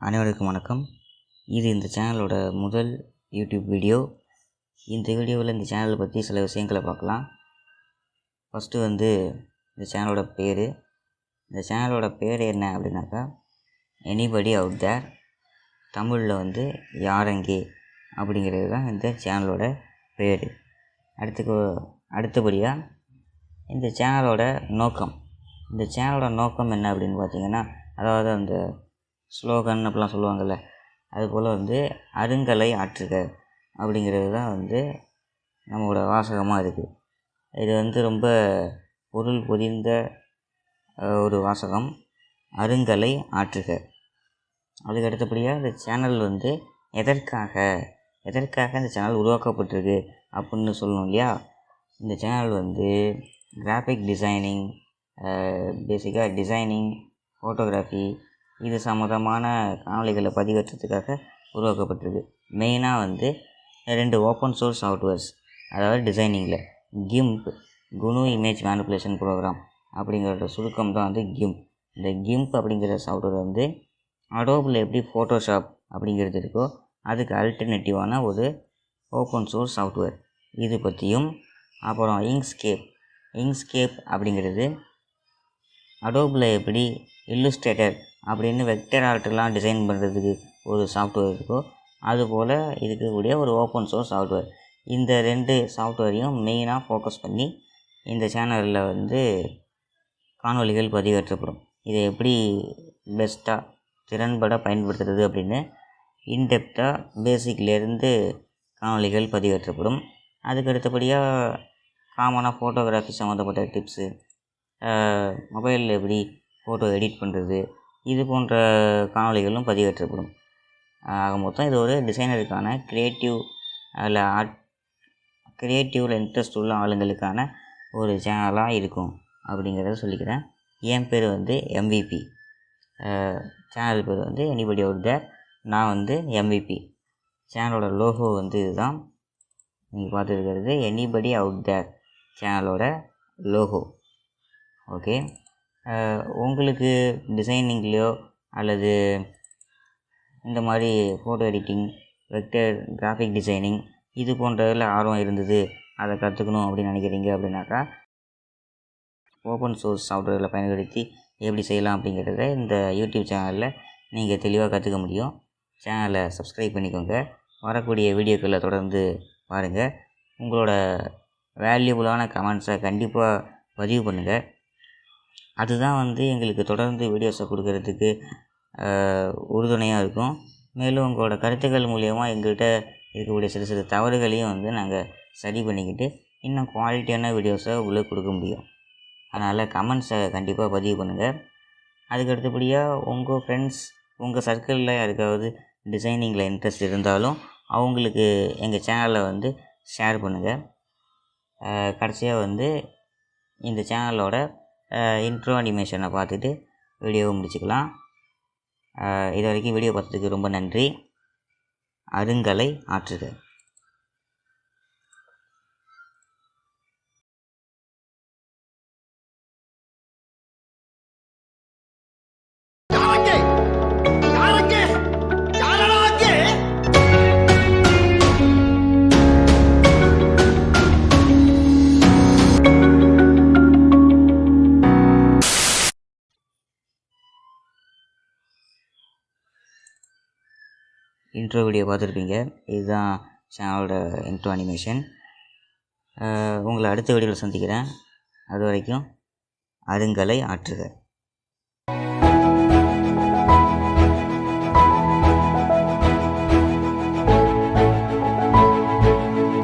அனைவருக்கும் வணக்கம். இது இந்த சேனலோட முதல் யூடியூப் வீடியோ. இந்த வீடியோவில் இந்த சேனலை பற்றி சில விஷயங்களை பார்க்கலாம். ஃபஸ்ட்டு இந்த சேனலோட பேர். இந்த சேனலோட பேர் என்ன அப்படின்னாக்கா, எனிபடி அவுட் தேர். தமிழில் யாரங்கே அப்படிங்கிறது தான் இந்த சேனலோட பேர். அடுத்தபடியாக இந்த சேனலோட நோக்கம். இந்த சேனலோட நோக்கம் என்ன அப்படின்னு பார்த்தீங்கன்னா, அதாவது அந்த ஸ்லோகன் அப்படிலாம் சொல்லுவாங்கள்ல, அதுபோல் அருங்கலை ஆற்றுக அப்படிங்கிறது தான் நம்மளோட வாசகமாக இருக்குது. இது ரொம்ப பொருள் பொதிந்த ஒரு வாசகம். அருங்கலை ஆற்றுக. அதுக்கு அடுத்தபடியாக இந்த சேனல் எதற்காக இந்த சேனல் உருவாக்கப்பட்டிருக்கு அப்படின்னு சொல்லணும் இல்லையா. இந்த சேனல் கிராஃபிக் டிசைனிங், பேசிக்காக டிசைனிங், ஃபோட்டோகிராஃபி இது சம்மந்தமான காணொளிகளை பதிவேற்றத்துக்காக உருவாக்கப்பட்டிருக்கு. மெயினாக 2 ஓப்பன் சோர்ஸ் சாஃப்ட்வேர்ஸ், அதாவது டிசைனிங்கில் கிம்ப், குனு இமேஜ் மேனிப்புலேஷன் ப்ரோக்ராம் அப்படிங்கிற சுருக்கம் தான் கிம்ப். இந்த கிம்ப் அப்படிங்கிற சாஃப்ட்வேர் அடோபில் எப்படி ஃபோட்டோஷாப் அப்படிங்கிறது இருக்கோ அதுக்கு அல்டர்னேட்டிவான ஒரு ஓப்பன் சோர்ஸ் சாஃப்ட்வேர். இது பற்றியும், அப்புறம் இங்க்ஸ்கேப் அப்படிங்கிறது அடோபில் எப்படி இல்லுஸ்ட்ரேட்டர் அப்படின்னு வெக்டர் ஆர்ட்லாம் டிசைன் பண்ணுறதுக்கு ஒரு சாஃப்ட்வேர் இருக்கோ அதுபோல் இருக்கக்கூடிய ஒரு ஓப்பன் சோர்ஸ் சாஃப்ட்வேர். இந்த 2 சாஃப்ட்வேரையும் மெயினாக ஃபோக்கஸ் பண்ணி இந்த சேனலில் காணொளிகள் பதிவேற்றப்படும். இதை எப்படி பெஸ்ட்டாக திறன்பட பயன்படுத்துறது அப்படின்னு இன்டெப்த்தாக பேசிக்லேருந்து காணொளிகள் பதிவேற்றப்படும். அதுக்கு அடுத்தபடியாக காமனாக ஃபோட்டோகிராஃபி சம்மந்தப்பட்ட டிப்ஸு, மொபைலில் எப்படி ஃபோட்டோ எடிட் பண்ணுறது, இது போன்ற காணொளிகளும் பதிவேற்றப்படும். ஆக மொத்தம் இது ஒரு டிசைனருக்கான கிரியேட்டிவில் இன்ட்ரெஸ்ட் உள்ள ஆளுங்களுக்கான ஒரு சேனலாக இருக்கும் அப்படிங்கிறத சொல்லிக்கிறேன். என் பேர் MVP. சேனல் பேர் எனிபடி அவுட் தேர். நான் MVP. சேனலோட லோகோ இதுதான் நீங்கள் பார்த்துருக்கிறது. எனிபடி அவுட் தேர் சேனலோட லோகோ. ஓகே, உங்களுக்கு டிசைனிங்லேயோ அல்லது இந்த மாதிரி photo editing, vector graphic designing இது போன்றதில் ஆர்வம் இருந்தது, அதை கற்றுக்கணும் அப்படின்னு நினைக்கிறீங்க அப்படின்னாக்கா, ஓப்பன் சோர்ஸ் சாஃப்ட்வேரில் பயன்படுத்தி எப்படி செய்யலாம் அப்படிங்கிறத இந்த யூடியூப் சேனலில் நீங்கள் தெளிவாக கற்றுக்க முடியும். சேனலை சப்ஸ்கிரைப் பண்ணிக்கோங்க. வரக்கூடிய வீடியோக்களை தொடர்ந்து பாருங்கள். உங்களோட வேல்யூபுளான கமெண்ட்ஸை கண்டிப்பாக பதிவு பண்ணுங்கள். அதுதான் எங்களுக்கு தொடர்ந்து வீடியோஸை கொடுக்கறதுக்கு உறுதுணையாக இருக்கும். மேலும் உங்களோட கருத்துக்கள் மூலிமா எங்கள்கிட்ட இருக்கக்கூடிய சிறு தவறுகளையும் நாங்கள் சரி பண்ணிக்கிட்டு இன்னும் குவாலிட்டியான வீடியோஸை உங்களுக்கு கொடுக்க முடியும். அதனால் கமெண்ட்ஸை கண்டிப்பாக பதிவு பண்ணுங்கள். அதுக்கு அடுத்தபடியாக உங்கள் ஃப்ரெண்ட்ஸ், உங்கள் சர்க்கிளில் யாருக்காவது டிசைனிங்கில் இன்ட்ரெஸ்ட் இருந்தாலும் அவங்களுக்கு எங்கள் சேனலை ஷேர் பண்ணுங்கள். கடைசியாக இந்த சேனலோட இன்ட்ரோ அனிமேஷனை பார்த்துட்டு வீடியோவை முடிச்சுக்கலாம். இது வரைக்கும் வீடியோ பார்த்ததுக்கு ரொம்ப நன்றி. அருங்கலை ஆற்றுக. இன்ட்ரோ வீடியோ பார்த்துருப்பீங்க. இதுதான் சேனலோட இன்ட்ரோ அனிமேஷன். உங்களை அடுத்த வீடியோவில் சந்திக்கிறேன். அது வரைக்கும் அருங்கலை ஆற்றுக.